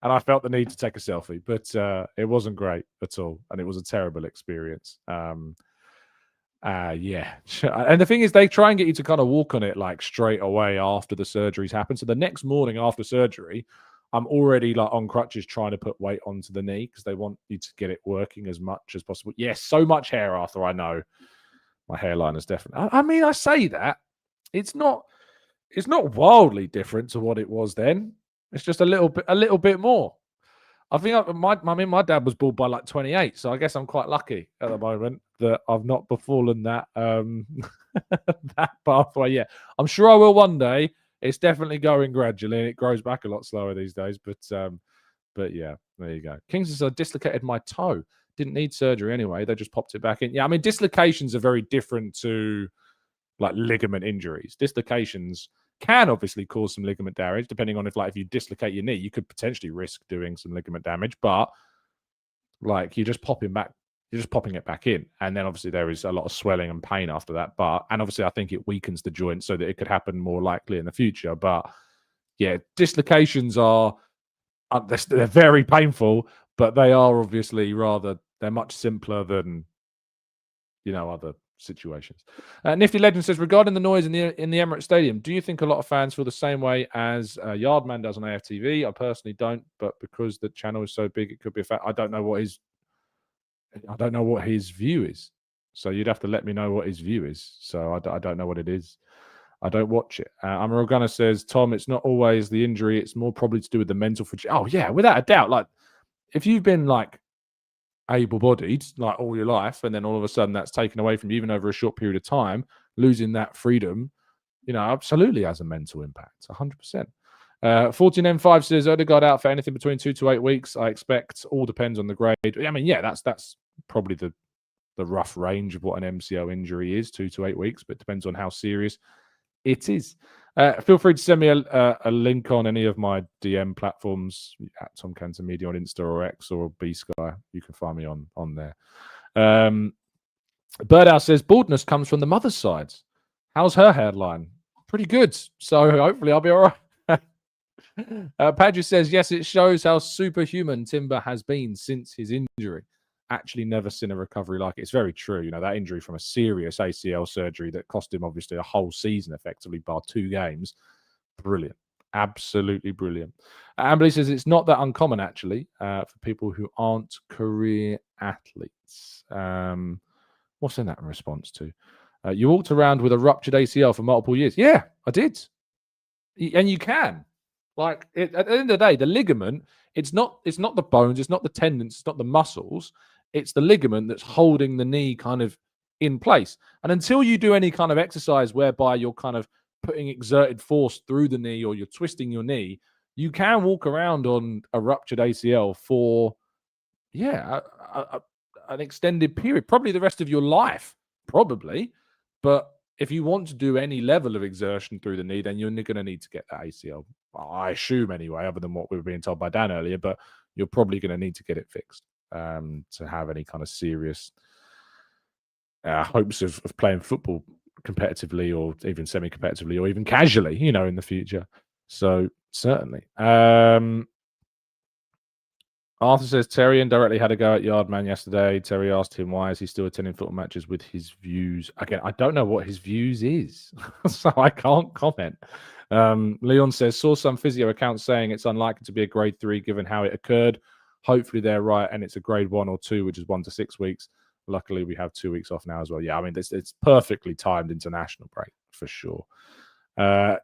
and I felt the need to take a selfie, but it wasn't great at all, and it was a terrible experience. Yeah, and the thing is, they try and get you to kind of walk on it like straight away after the surgery's happened. So the next morning after surgery, I'm already like on crutches trying to put weight onto the knee because they want you to get it working as much as possible. Yes, so much hair, Arthur. I know my hairline is definitely. I mean, I say that it's not wildly different to what it was then. It's just a little bit more. I think my dad was bald by like 28, so I guess I'm quite lucky at the moment that I've not befallen that that pathway yet. I'm sure I will one day. It's definitely going gradually, and it grows back a lot slower these days. But yeah, there you go. Kingston said, dislocated my toe. Didn't need surgery anyway. They just popped it back in. Yeah, I mean, dislocations are very different to like ligament injuries. Dislocations can obviously cause some ligament damage, depending on if you dislocate your knee, you could potentially risk doing some ligament damage. But like you're just popping it back in, and then obviously there is a lot of swelling and pain after that. And obviously I think it weakens the joint so that it could happen more likely in the future. But yeah, dislocations they're very painful, but they are obviously they're much simpler than other situations. Nifty Legend says, regarding the noise in the Emirates Stadium, do you think a lot of fans feel the same way as Yardman does on AFTV? I personally don't, but because the channel is so big, it could be a fact. I don't know what his view is. So you'd have to let me know what his view is. So I don't know what it is. I don't watch it. Amarogana says, Tom, it's not always the injury. It's more probably to do with the mental fatigue. Oh yeah, without a doubt. Like if you've been like able-bodied like all your life, and then all of a sudden that's taken away from you, even over a short period of time, losing that freedom, absolutely has a mental impact, 100%. 14M5 says, Ødegaard out for anything between 2 to 8 weeks. I expect all depends on the grade. I mean, yeah, that's probably the rough range of what an MCL injury is, 2 to 8 weeks, but it depends on how serious it is. Feel free to send me a link on any of my DM platforms at Tom Canton Media on Insta or X or B Sky. You can find me on there. Birdhouse says, baldness comes from the mother's side. How's her hairline? Pretty good. So hopefully I'll be all right. Padgett says, yes, it shows how superhuman Timber has been since his injury. Actually never seen a recovery like it. It's very true. That injury from a serious ACL surgery that cost him obviously a whole season effectively, bar 2 games. Brilliant. Absolutely brilliant. Amberly says it's not that uncommon actually for people who aren't career athletes. What's in that in response to? You walked around with a ruptured ACL for multiple years. Yeah, I did. And you can. Like at the end of the day, the ligament, it's not the bones, it's not the tendons, it's not the muscles. It's the ligament that's holding the knee kind of in place. And until you do any kind of exercise whereby you're kind of putting exerted force through the knee or you're twisting your knee, you can walk around on a ruptured ACL for, an extended period, probably the rest of your life, probably. But if you want to do any level of exertion through the knee, then you're going to need to get that ACL. I assume anyway, other than what we were being told by Dan earlier, but you're probably going to need to get it fixed to have any kind of serious hopes of playing football competitively or even semi-competitively or even casually, in the future. So certainly. Arthur says, Terry indirectly had a go at Yardman yesterday. Terry asked him, why is he still attending football matches with his views? Again, I don't know what his views is, so I can't comment. Leon says, saw some physio accounts saying it's unlikely to be a grade 3 given how it occurred. Hopefully they're right and it's a grade 1 or 2, which is 1 to 6 weeks. Luckily, we have 2 weeks off now as well. Yeah, I mean, it's perfectly timed international break for sure.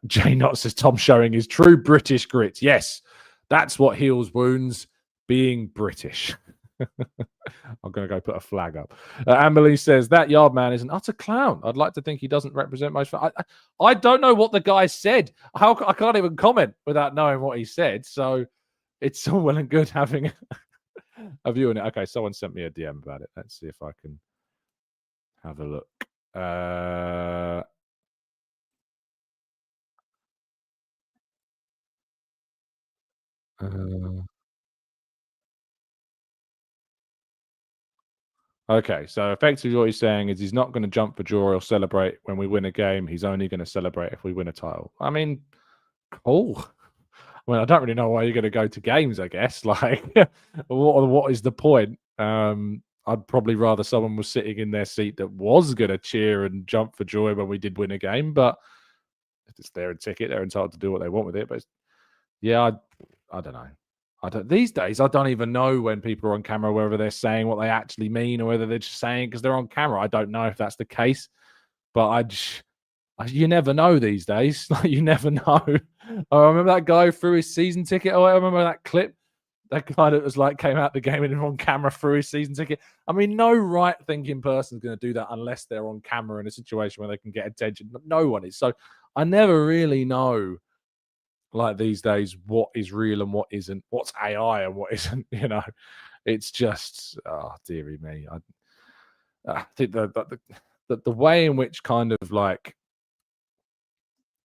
Jay Knott says, Tom showing his true British grit. Yes, that's what heals wounds. being British. I'm going to go put a flag up. Amberly says, that yard man is an utter clown. I'd like to think he doesn't represent most. I don't know what the guy said. I can't even comment without knowing what he said. So it's all well and good having a view on it. Okay, someone sent me a DM about it. Let's see if I can have a look. Okay, so effectively what he's saying is he's not going to jump for joy or celebrate when we win a game. He's only going to celebrate if we win a title. I mean, cool. Well, I don't really know why you're going to go to games, I guess. Like, what is the point? I'd probably rather someone was sitting in their seat that was going to cheer and jump for joy when we did win a game. But if it's their ticket, they're entitled to do what they want with it. But yeah, I don't know. These days, I don't even know when people are on camera whether they're saying what they actually mean or whether they're just saying because they're on camera. I don't know if that's the case, but you never know these days. Like, you never know. I remember that guy threw his season ticket away. I remember that clip. That guy that was like came out the game and on camera threw his season ticket. I mean, no right-thinking person's going to do that unless they're on camera in a situation where they can get attention. No one is. So I never really know, like these days, what is real and what isn't, what's AI and what isn't. You know, it's just, oh dearie me. I think the way in which kind of like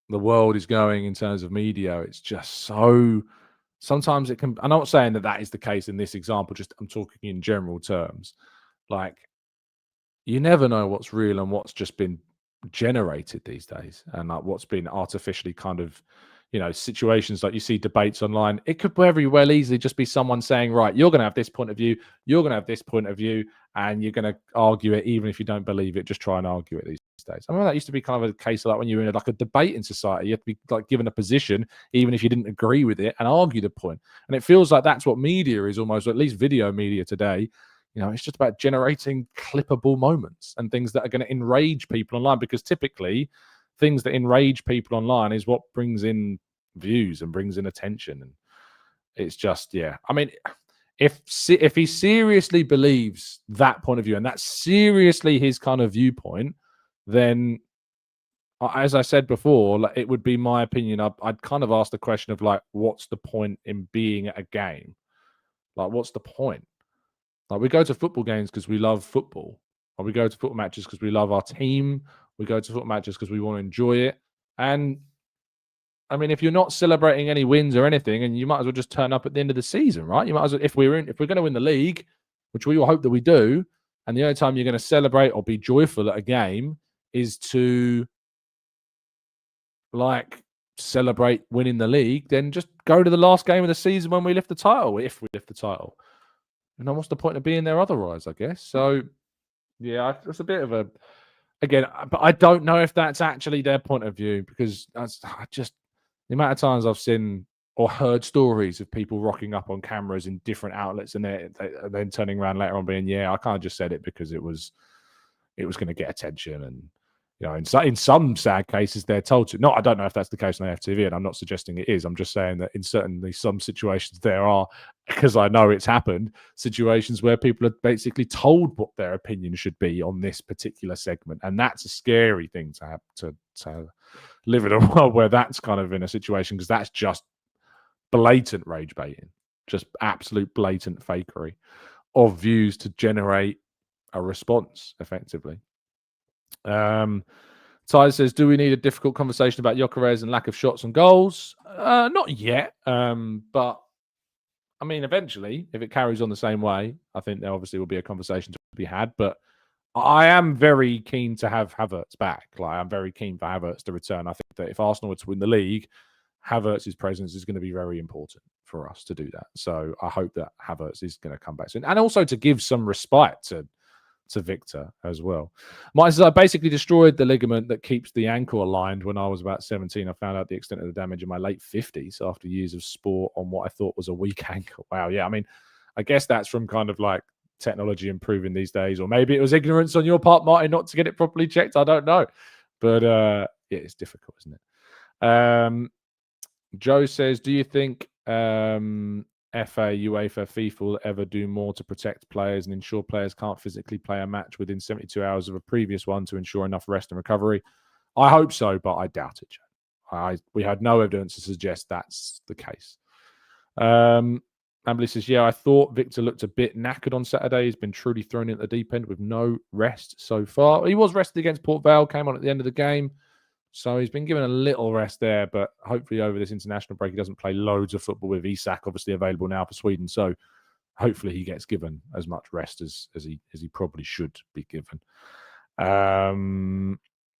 the world is going in terms of media, it's just so. Sometimes it can. I'm not saying that is the case in this example. Just I'm talking in general terms. Like, you never know what's real and what's just been generated these days, and like what's been artificially kind of, situations like you see debates online. It could very well easily just be someone saying, right, you're going to have this point of view, you're going to have this point of view, and you're going to argue it even if you don't believe it. Just try and argue it these days. I remember that used to be kind of a case of like when you were in like a debate in society, you had to be like given a position even if you didn't agree with it and argue the point. And it feels like that's what media is almost, at least video media today. It's just about generating clippable moments and things that are going to enrage people online, because typically things that enrage people online is what brings in views and brings in attention. And it's just, yeah. I mean, if he seriously believes that point of view and that's seriously his kind of viewpoint, then, as I said before, like, it would be my opinion. I'd kind of ask the question of like, what's the point in being at a game? Like, what's the point? Like, we go to football games because we love football, or we go to football matches because we love our team. We go to football matches because we want to enjoy it. And I mean, if you're not celebrating any wins or anything, and you might as well just turn up at the end of the season, right? You might as well, if we're going to win the league, which we all hope that we do, and the only time you're going to celebrate or be joyful at a game is to like celebrate winning the league, then just go to the last game of the season when we lift the title, if we lift the title. And then what's the point of being there otherwise, I guess? So, yeah, it's a bit of a, again, but I don't know if that's actually their point of view, because the amount of times I've seen or heard stories of people rocking up on cameras in different outlets and then turning around later on being, yeah, I kind of just said it because it was going to get attention. And, in some sad cases, they're told to. I don't know if that's the case on FTV, and I'm not suggesting it is. I'm just saying that in certainly some situations there are, because I know it's happened, situations where people are basically told what their opinion should be on this particular segment. And that's a scary thing to have to live in a world where that's kind of in a situation, because that's just blatant rage baiting, just absolute blatant fakery of views to generate a response effectively. Ty says, do we need a difficult conversation about Gyökeres and lack of shots and goals? Not yet. But I mean, eventually, if it carries on the same way, I think there obviously will be a conversation to be had. But I am very keen to have Havertz back. Like, I'm very keen for Havertz to return. I think that if Arsenal were to win the league, Havertz's presence is going to be very important for us to do that. So I hope that Havertz is going to come back soon, and also to give some respite to Victor as well. Mike says, I basically destroyed the ligament that keeps the ankle aligned when I was about 17. I found out the extent of the damage in my late 50s after years of sport on what I thought was a weak ankle. Wow. Yeah. I mean, I guess that's from kind of like technology improving these days, or maybe it was ignorance on your part, Martin, not to get it properly checked. I don't know. But yeah, it's difficult, isn't it? Joe says, do you think FA, UEFA, FIFA will ever do more to protect players and ensure players can't physically play a match within 72 hours of a previous one to ensure enough rest and recovery? I hope so, but I doubt it, Joe. We had no evidence to suggest that's the case. Amberly says, yeah, I thought Victor looked a bit knackered on Saturday. He's been truly thrown in at the deep end with no rest so far. He was rested against Port Vale, came on at the end of the game. So he's been given a little rest there, but hopefully over this international break, he doesn't play loads of football with Isak obviously available now for Sweden. So hopefully he gets given as much rest as he probably should be given.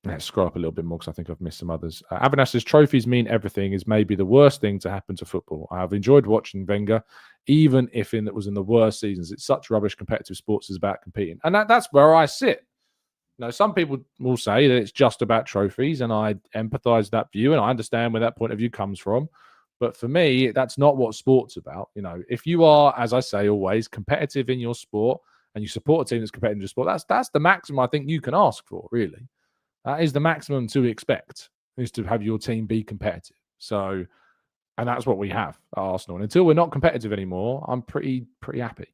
Let's scroll up a little bit more because I think I've missed some others. Avinash says, trophies mean everything is maybe the worst thing to happen to football. I have enjoyed watching Wenger, even if it was in the worst seasons. It's such rubbish. Competitive sports is about competing. And that's where I sit. Now, some people will say that it's just about trophies, and I empathize with that view, and I understand where that point of view comes from. But for me, that's not what sport's about. You know, if you are, as I say always, competitive in your sport and you support a team that's competitive in your sport, that's the maximum I think you can ask for, really. That is the maximum to expect, is to have your team be competitive. So, and that's what we have at Arsenal. And until we're not competitive anymore, I'm pretty happy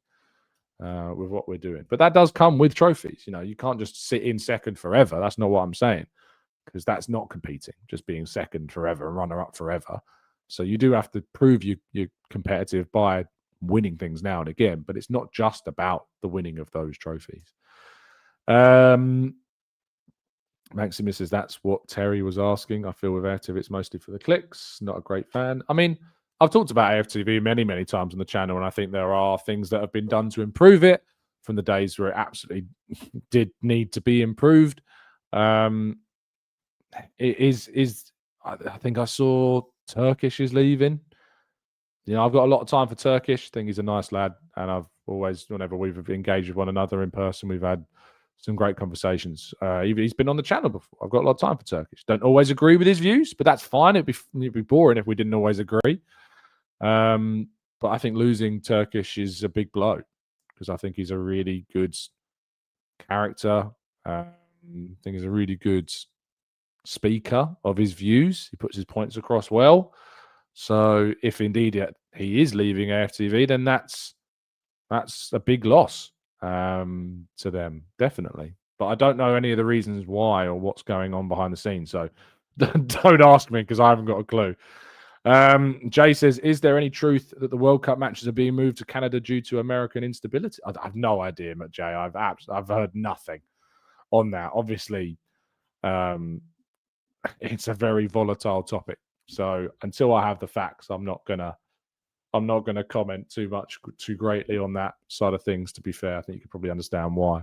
with what we're doing. But that does come with trophies. You know, you can't just sit in second forever. That's not what I'm saying, because that's not competing, just being second forever and runner-up forever. So you do have to prove you're competitive by winning things now and again, but it's not just about the winning of those trophies. Maximus says, that's what Terry was asking. I feel with AFTV, it's mostly for the clicks. Not a great fan. I mean, I've talked about AFTV many, many times on the channel, and I think there are things that have been done to improve it from the days where it absolutely did need to be improved. I think I saw Turkish is leaving. You know, I've got a lot of time for Turkish. I think he's a nice lad, and I've always, whenever we've engaged with one another in person, we've had some great conversations. He's been on the channel before. I've got a lot of time for Turkish. Don't always agree with his views, but that's fine. It'd be boring if we didn't always agree. But I think losing Turkish is a big blow, because I think he's a really good character. I think he's a really good speaker of his views. He puts his points across well. So if indeed he is leaving AFTV, then that's a big loss to them, definitely. But I don't know any of the reasons why or what's going on behind the scenes. So don't ask me, because I haven't got a clue. Jay says, is there any truth that the World Cup matches are being moved to Canada due to American instability? I have no idea, Jay. I've heard nothing on that. Obviously, it's a very volatile topic. So until I have the facts, I'm not gonna comment too greatly on that side of things. To be fair, I think you can probably understand why.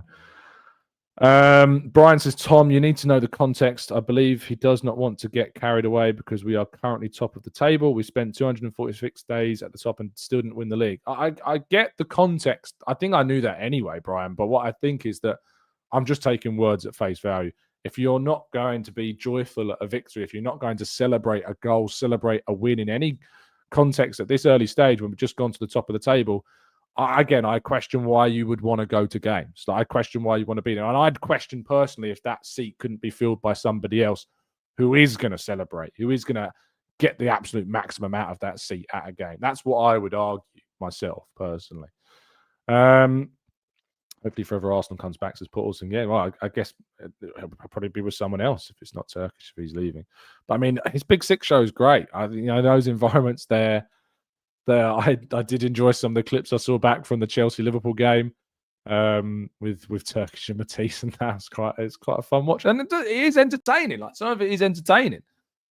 Brian says, Tom, you need to know the context. I believe he does not want to get carried away because we are currently top of the table. We spent 246 days at the top and still didn't win the league. I get the context. I think I knew that anyway, Brian. But what I think is that I'm just taking words at face value. If you're not going to be joyful at a victory, if you're not going to celebrate a goal, celebrate a win in any context at this early stage when we've just gone to the top of the table, I question why you would want to go to games. Like, I question why you want to be there. And I'd question personally if that seat couldn't be filled by somebody else who is going to celebrate, who is going to get the absolute maximum out of that seat at a game. That's what I would argue myself personally. Hopefully forever Arsenal comes back, says Portals. Yeah, well, I guess he'll probably be with someone else if it's not Turkish, if he's leaving. But I mean, his Big Six show is great. Those environments there. I did enjoy some of the clips I saw back from the Chelsea-Liverpool game with Turkish and Matisse, and it's quite a fun watch. And it is entertaining. Like, some of it is entertaining.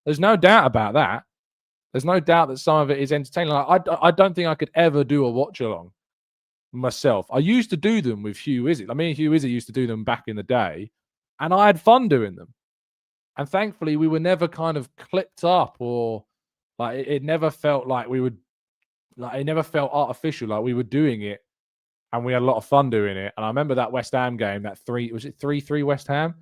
There's no doubt about that. There's no doubt that some of it is entertaining. Like, I don't think I could ever do a watch-along myself. I used to do them with Hugh Izzy. I mean, Hugh Izzy used to do them back in the day, and I had fun doing them. And thankfully, we were never kind of clipped up, or like it never felt like we would. Like, it never felt artificial. Like, we were doing it, and we had a lot of fun doing it. And I remember that West Ham game, was it 3-3 West Ham?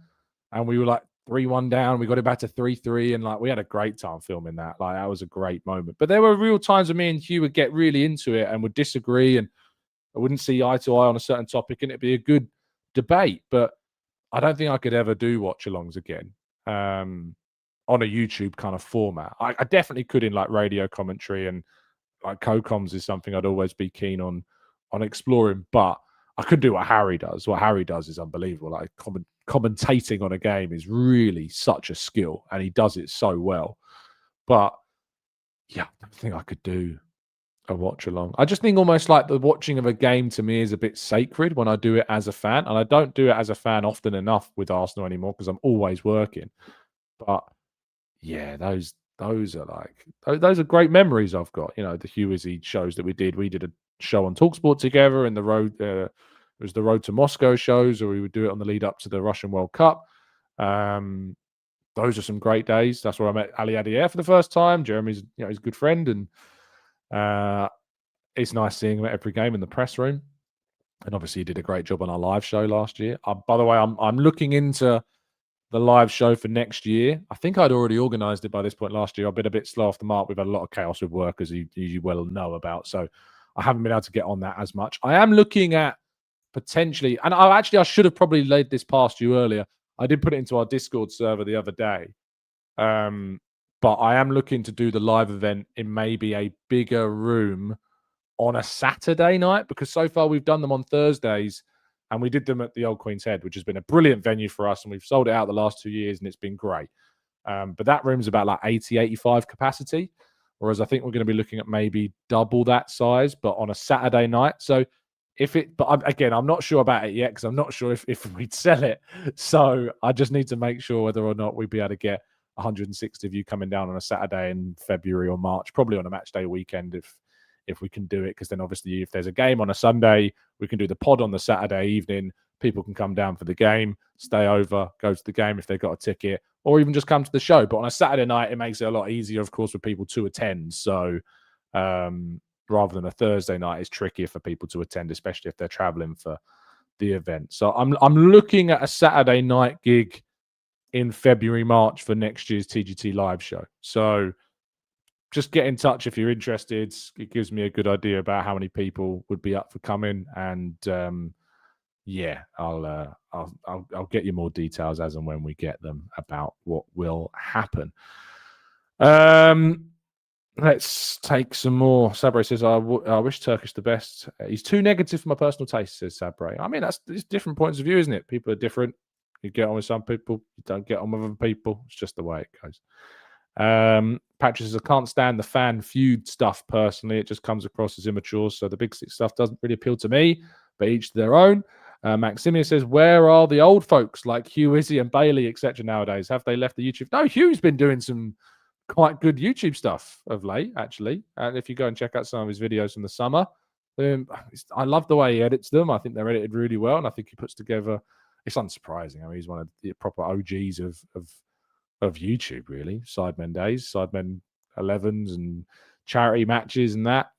And we were like 3-1 down. We got it back to 3-3, and like, we had a great time filming that. Like, that was a great moment. But there were real times when me and Hugh would get really into it and would disagree, and I wouldn't see eye to eye on a certain topic, and it'd be a good debate. But I don't think I could ever do watch-alongs again on a YouTube kind of format. I definitely could in like radio commentary and like co-coms is something I'd always be keen on exploring, but I could do what Harry does. What Harry does is unbelievable. Like commentating on a game is really such a skill, and he does it so well. But yeah, I don't think I could do a watch along. I just think almost like the watching of a game to me is a bit sacred when I do it as a fan, and I don't do it as a fan often enough with Arsenal anymore because I'm always working. But yeah, those are great memories I've got. You know, the Hughesy shows that we did. We did a show on TalkSport together, and the road it was the Road to Moscow shows, or we would do it on the lead up to the Russian World Cup. Those are some great days. That's where I met Ali Adair for the first time. Jeremy's, he's a good friend, and it's nice seeing him at every game in the press room. And obviously, he did a great job on our live show last year. By the way, I'm looking into the live show for next year. I think I'd already organised it by this point last year. I've been a bit slow off the mark. We've had a lot of chaos with work, as you well know about. So I haven't been able to get on that as much. I am looking at potentially, and I should have probably laid this past you earlier. I did put it into our Discord server the other day. But I am looking to do the live event in maybe a bigger room on a Saturday night, because so far we've done them on Thursdays, and we did them at the Old Queen's Head, which has been a brilliant venue for us, and we've sold it out the last 2 years, and it's been great. But that room's about like 80, 85 capacity, whereas I think we're going to be looking at maybe double that size, but on a Saturday night. So I'm not sure about it yet, because I'm not sure if we'd sell it. So I just need to make sure whether or not we'd be able to get 160 of you coming down on a Saturday in February or March, probably on a match day weekend if we can do it, because then obviously if there's a game on a Sunday, we can do the pod on the Saturday evening. People can come down for the game, stay over, go to the game if they've got a ticket, or even just come to the show. But on a Saturday night, it makes it a lot easier, of course, for people to attend. So rather than a Thursday night, it's trickier for people to attend, especially if they're traveling for the event. So I'm looking at a Saturday night gig in February, March for next year's TGT live show. So just get in touch if you're interested. It gives me a good idea about how many people would be up for coming, and I'll get you more details as and when we get them about what will happen. Let's take some more. Sabre says, I wish Turkish the best. He's too negative for my personal taste, says Sabre. I mean, it's different points of view, isn't it? People are different. You get on with some people, you don't get on with other people. It's just the way it goes. Patrick says, I can't stand the fan feud stuff personally. It just comes across as immature. So the big six stuff doesn't really appeal to me, but each to their own. Maximia says, where are the old folks like Hugh, Izzy and Bailey, etc. nowadays? Have they left the YouTube? No, Hugh's been doing some quite good YouTube stuff of late, actually. And if you go and check out some of his videos from the summer, I love the way he edits them. I think they're edited really well, and I think he puts together. It's unsurprising. I mean, he's one of the proper OGs of YouTube, really. Sidemen days, Sidemen 11s, and charity matches, and that.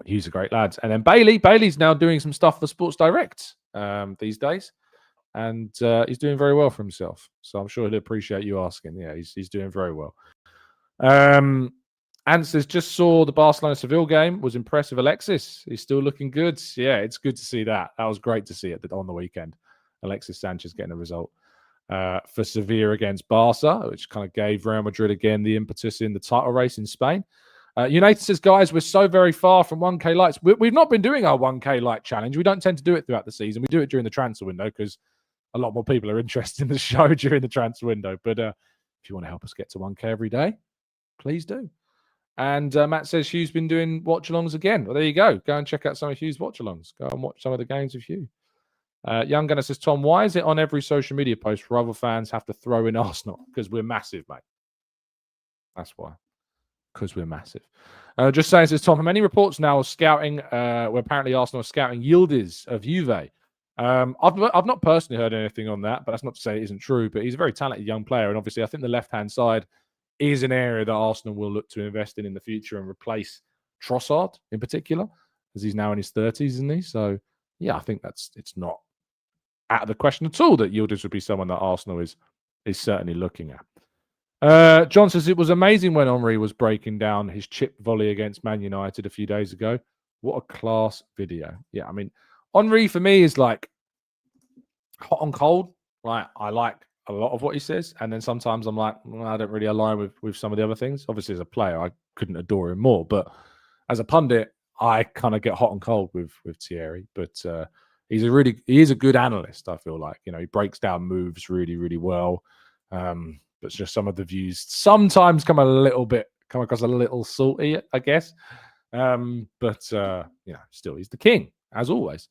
He's a great lad. And then Bailey's now doing some stuff for Sports Direct these days, and he's doing very well for himself. So I'm sure he'll appreciate you asking. Yeah, he's doing very well. Answers, just saw the Barcelona-Seville game. Was impressed with Alexis. He's still looking good. Yeah, it's good to see that. That was great to see it on the weekend. Alexis Sanchez getting a result for Sevilla against Barca, which kind of gave Real Madrid again the impetus in the title race in Spain. United says, guys, we're so very far from 1K likes. We've not been doing our 1K like challenge. We don't tend to do it throughout the season. We do it during the transfer window because a lot more people are interested in the show during the transfer window. But if you want to help us get to 1K every day, please do. And Matt says Hugh's been doing watch-alongs again. Well, there you go. Go and check out some of Hugh's watch-alongs. Go and watch some of the games with Hugh. Young Gunner says, Tom, why is it on every social media post where other fans have to throw in Arsenal? Because we're massive, mate. That's why. Because we're massive. Just saying, says Tom, many reports now are scouting, where apparently Arsenal are scouting Yildiz of Juve. I've not personally heard anything on that, but that's not to say it isn't true. But he's a very talented young player. And obviously, I think the left-hand side is an area that Arsenal will look to invest in the future and replace Trossard in particular, as he's now in his 30s, isn't he? So, yeah, I think it's not out of the question at all that Yildiz would be someone that Arsenal is certainly looking at. John says, it was amazing when Henry was breaking down his chip volley against Man United a few days ago. What a class video. Yeah, I mean, Henry for me is like hot and cold. Right? I like a lot of what he says, and then sometimes I'm like, I don't really align with some of the other things. Obviously, as a player, I couldn't adore him more, but as a pundit, I kind of get hot and cold with Thierry. But he is a good analyst. I feel like, he breaks down moves really, really well. But just some of the views sometimes come across a little salty, I guess. But still, he's the king as always.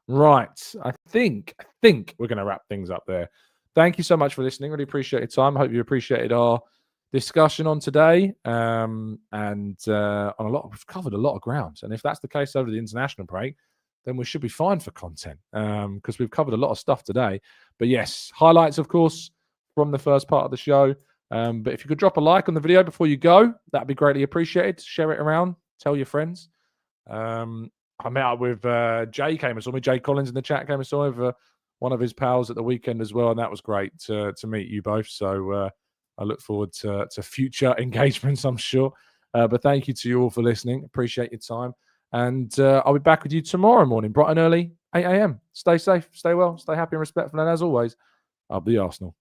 Right. I think we're going to wrap things up there. Thank you so much for listening. Really appreciate your time. Hope you appreciated our discussion on today. We've covered a lot of ground. And if that's the case over the international break, then we should be fine for content because we've covered a lot of stuff today. But yes, highlights, of course, from the first part of the show. But if you could drop a like on the video before you go, that'd be greatly appreciated. Share it around. Tell your friends. I met up with Jay came and saw me. Jay Collins in the chat came and saw me for one of his pals at the weekend as well. And that was great to meet you both. So I look forward to future engagements, I'm sure. But thank you to you all for listening. Appreciate your time. And I'll be back with you tomorrow morning, bright and early, 8 a.m. Stay safe, stay well, stay happy and respectful. And as always, up the Arsenal.